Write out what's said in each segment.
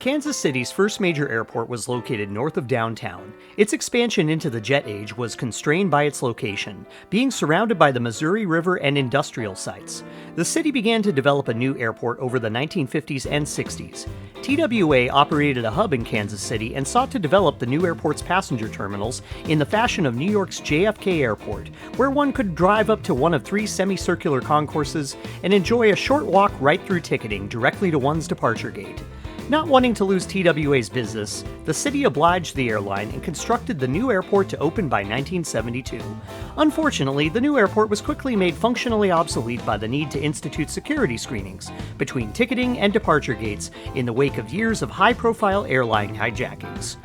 Kansas City's first major airport was located north of downtown. Its expansion into the jet age was constrained by its location, being surrounded by the Missouri River and industrial sites. The city began to develop a new airport over the 1950s and 60s. TWA operated a hub in Kansas City and sought to develop the new airport's passenger terminals in the fashion of New York's JFK Airport, where one could drive up to one of 3 semicircular concourses and enjoy a short walk right through ticketing directly to one's departure gate. Not wanting to lose TWA's business, the city obliged the airline and constructed the new airport to open by 1972. Unfortunately, the new airport was quickly made functionally obsolete by the need to institute security screenings between ticketing and departure gates in the wake of years of high-profile airline hijackings.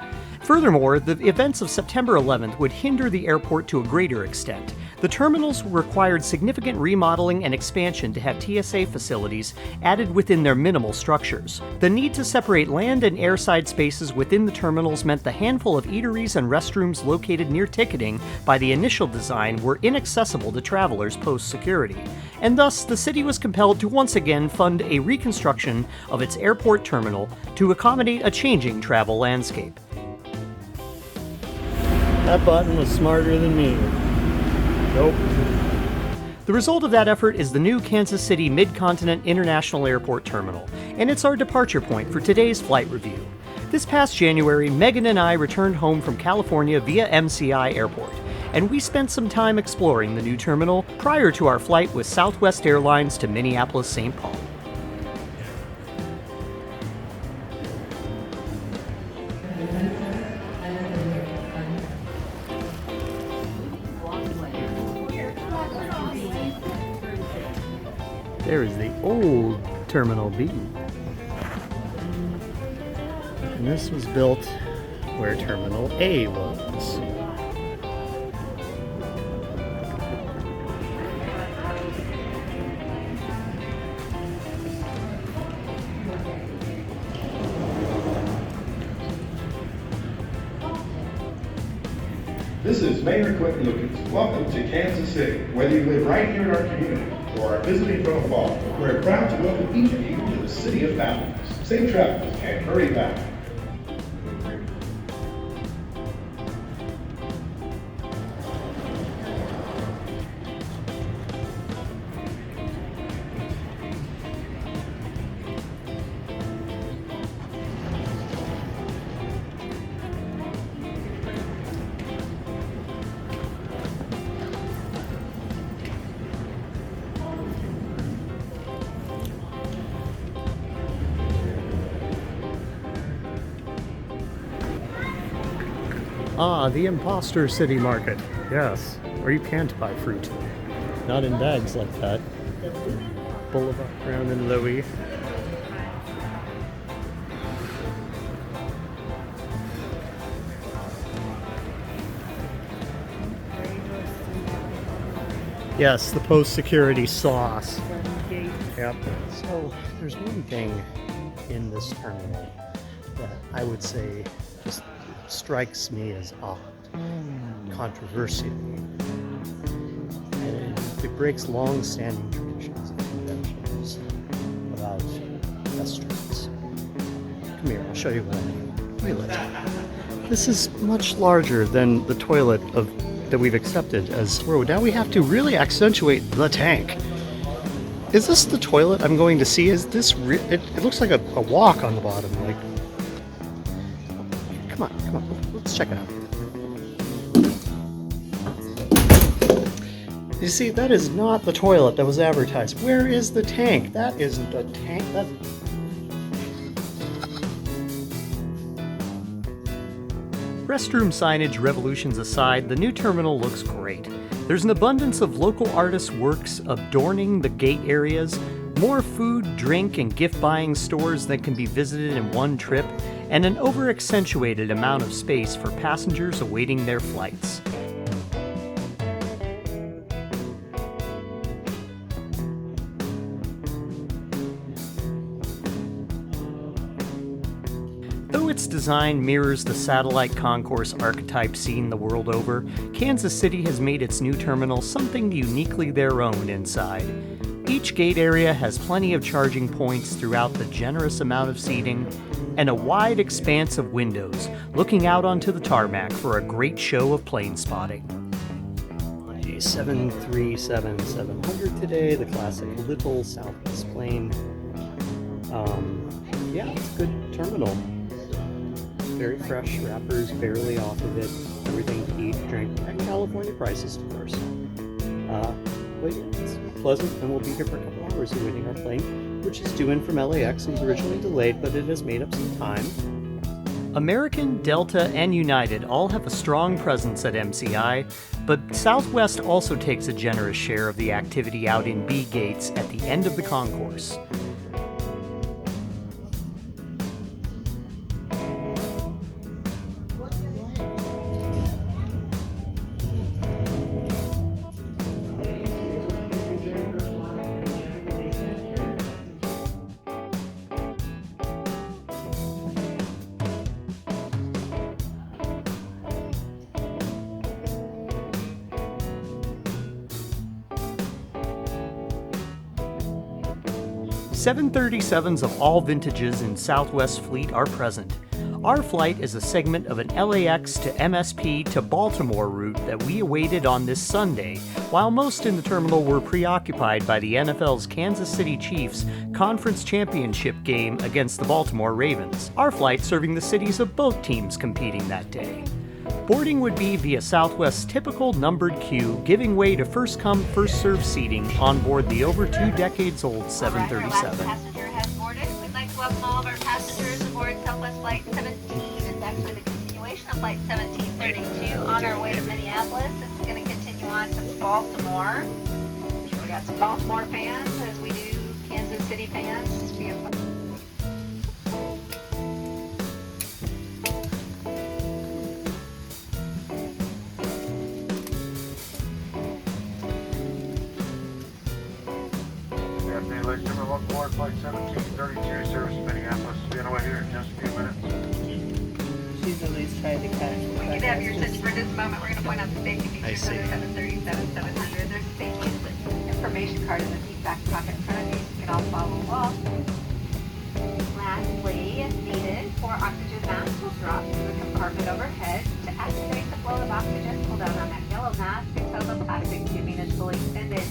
Furthermore, the events of September 11th would hinder the airport to a greater extent. The terminals required significant remodeling and expansion to have TSA facilities added within their minimal structures. The need to separate land and airside spaces within the terminals meant the handful of eateries and restrooms located near ticketing by the initial design were inaccessible to travelers post-security, and thus the city was compelled to once again fund a reconstruction of its airport terminal to accommodate a changing travel landscape. That button was smarter than me. Nope. The result of that effort is the new Kansas City Midcontinent International Airport Terminal, and it's our departure point for today's flight review. This past January, Meghan and I returned home from California via MCI Airport, and we spent some time exploring the new terminal prior to our flight with Southwest Airlines to Minneapolis-St. Paul. There is the old Terminal B. And this was built where Terminal A was. This is Mayor Quentin Lucas. Welcome to Kansas City. Whether you live right here in our community or are visiting from afar, we're proud to welcome each of you to the city of mountains. Safe travels and hurry back. Ah, the imposter city market. Yes, where you can't buy fruit. Not in bags like that. Boulevard around in Louis. Yes, the post-security sauce. Yep. So, there's one thing in this terminal that I would say just strikes me as odd, controversial, and it breaks long-standing traditions and conventions about restaurants. Come here, I'll show you what I mean. Toilet. This is much larger than the toilet that we've accepted as road. Now we have to really accentuate the tank. Is this the toilet I'm going to see? Is this it looks like a walk on the bottom, like. Come on, let's check it out. You see, that is not the toilet that was advertised. Where is the tank? That isn't a tank. Restroom signage revolutions aside, the new terminal looks great. There's an abundance of local artists' works adorning the gate areas, more food, drink, and gift-buying stores that can be visited in one trip, and an over-accentuated amount of space for passengers awaiting their flights. Though its design mirrors the satellite concourse archetype seen the world over, Kansas City has made its new terminal something uniquely their own inside. Each gate area has plenty of charging points throughout the generous amount of seating and a wide expanse of windows looking out onto the tarmac for a great show of plane spotting. A 737-700 today, the classic little Southwest plane. Yeah, it's a good terminal. Very fresh, wrappers barely off of it. Everything to eat, drink, and California prices, of course. But yeah, it's pleasant, and we'll be here for a couple hours awaiting our plane, which is due in from LAX. It was originally delayed, but it has made up some time. American, Delta, and United all have a strong presence at MCI, but Southwest also takes a generous share of the activity out in B gates at the end of the concourse. Seven 737s of all vintages in Southwest fleet are present. Our flight is a segment of an LAX to MSP to Baltimore route that we awaited on this Sunday, while most in the terminal were preoccupied by the NFL's Kansas City Chiefs conference championship game against the Baltimore Ravens. Our flight serving the cities of both teams competing that day. Boarding would be via Southwest's typical numbered queue, giving way to first-come, first-served seating on board the over 2 decades old 737. Our last passenger has boarded. We'd like to welcome all of our passengers aboard Southwest Flight 17. It's actually the continuation of Flight 1732 on our way to Minneapolis. It's going to continue on to Baltimore. We got some Baltimore fans as we do Kansas City fans. Just be a Ladies and gentlemen, welcome aboard Flight 1732, service to Minneapolis. Be on the way here in just a few minutes. She's at least trying to catch. We can have your attention for just a moment. We're going to point out the safety features of the 737-700. There's a safety information card in the seat back pocket in front of you. You can all follow along. Lastly, if needed, 4 oxygen masks will drop to the compartment overhead. To activate the flow of oxygen, pull down on that yellow mask until the plastic tubing is fully extended.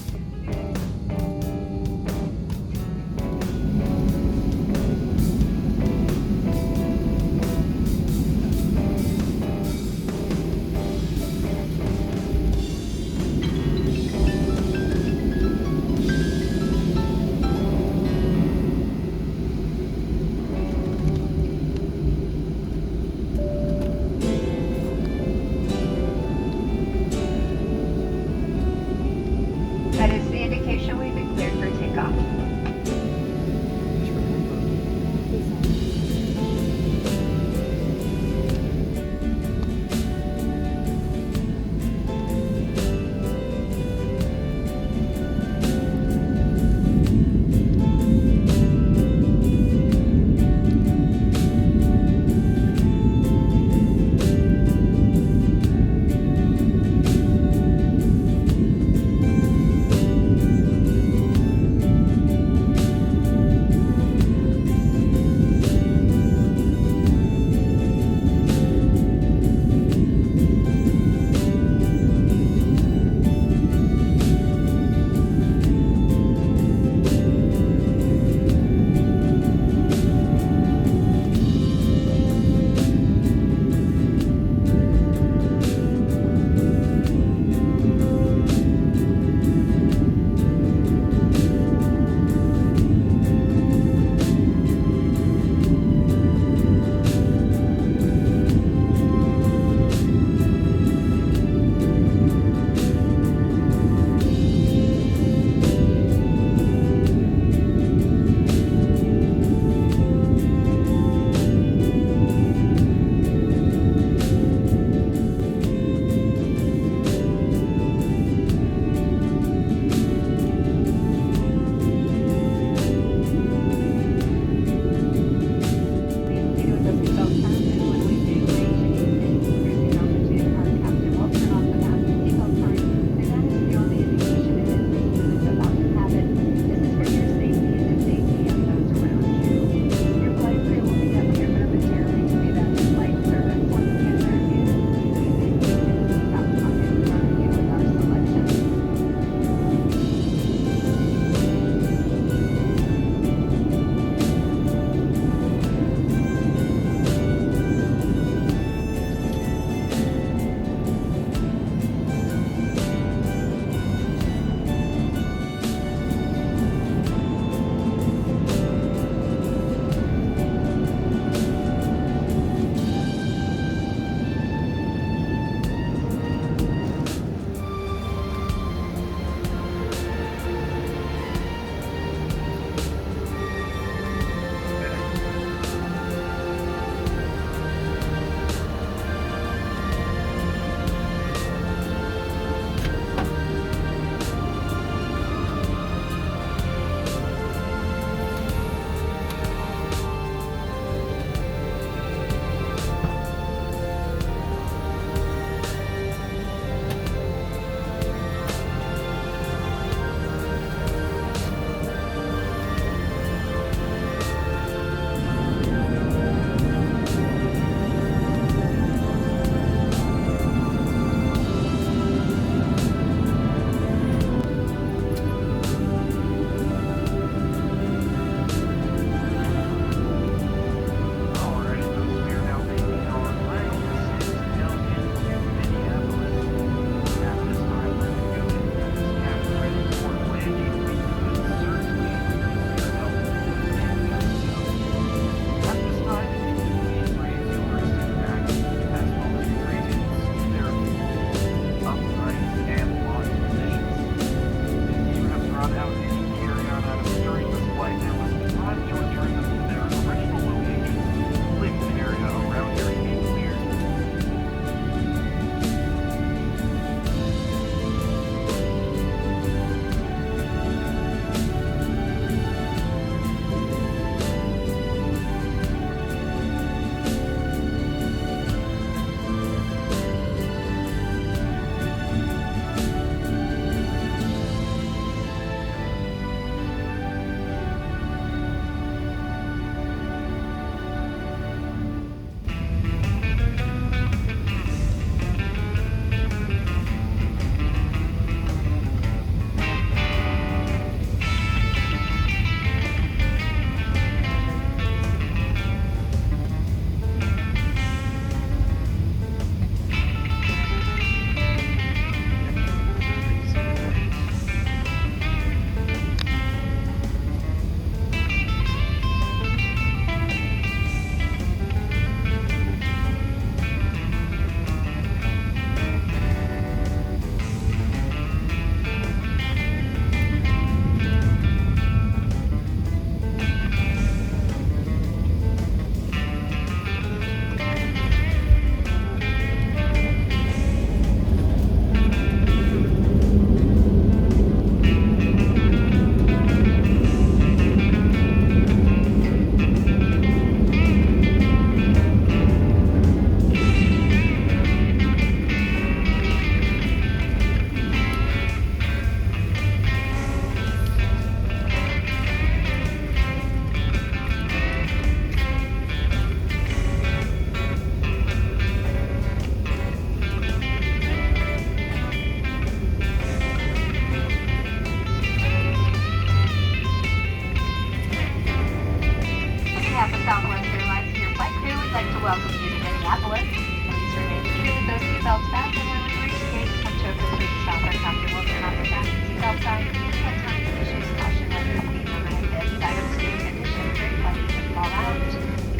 like to welcome you to Minneapolis. Please remain seated with those seatbelts fastened when we reach the gate. Come to a complete stop by comfortable but not your fasten seatbelt sign. At times, issues caution when opening overhead bins, items to be condition, brake lights, and fall out.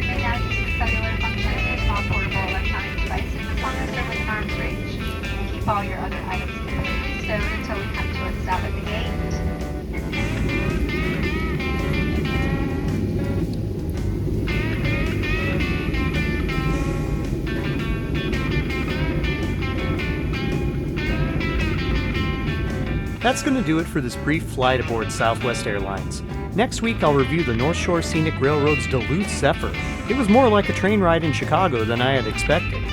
You may now use the cellular function or small portable electronic devices as long as they're within arm's reach. And keep all your other items carefully stowed until we come to a stop at the gate. That's going to do it for this brief flight aboard Southwest Airlines. Next week, I'll review the North Shore Scenic Railroad's Duluth Zephyr. It was more like a train ride in Chicago than I had expected.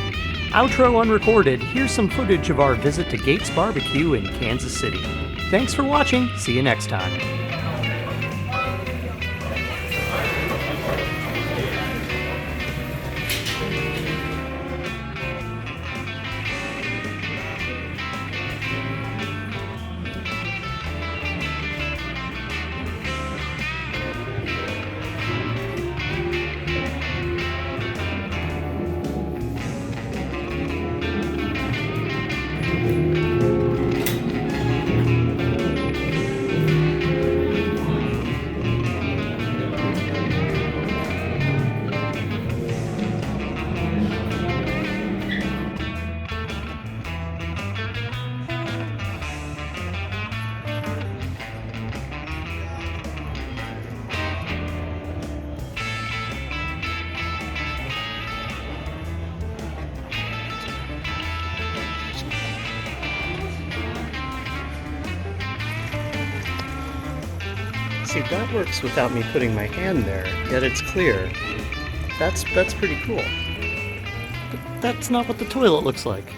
Outro unrecorded, here's some footage of our visit to Gates Barbecue in Kansas City. Thanks for watching. See you next time. See, that works without me putting my hand there, yet it's clear. That's pretty cool. But that's not what the toilet looks like.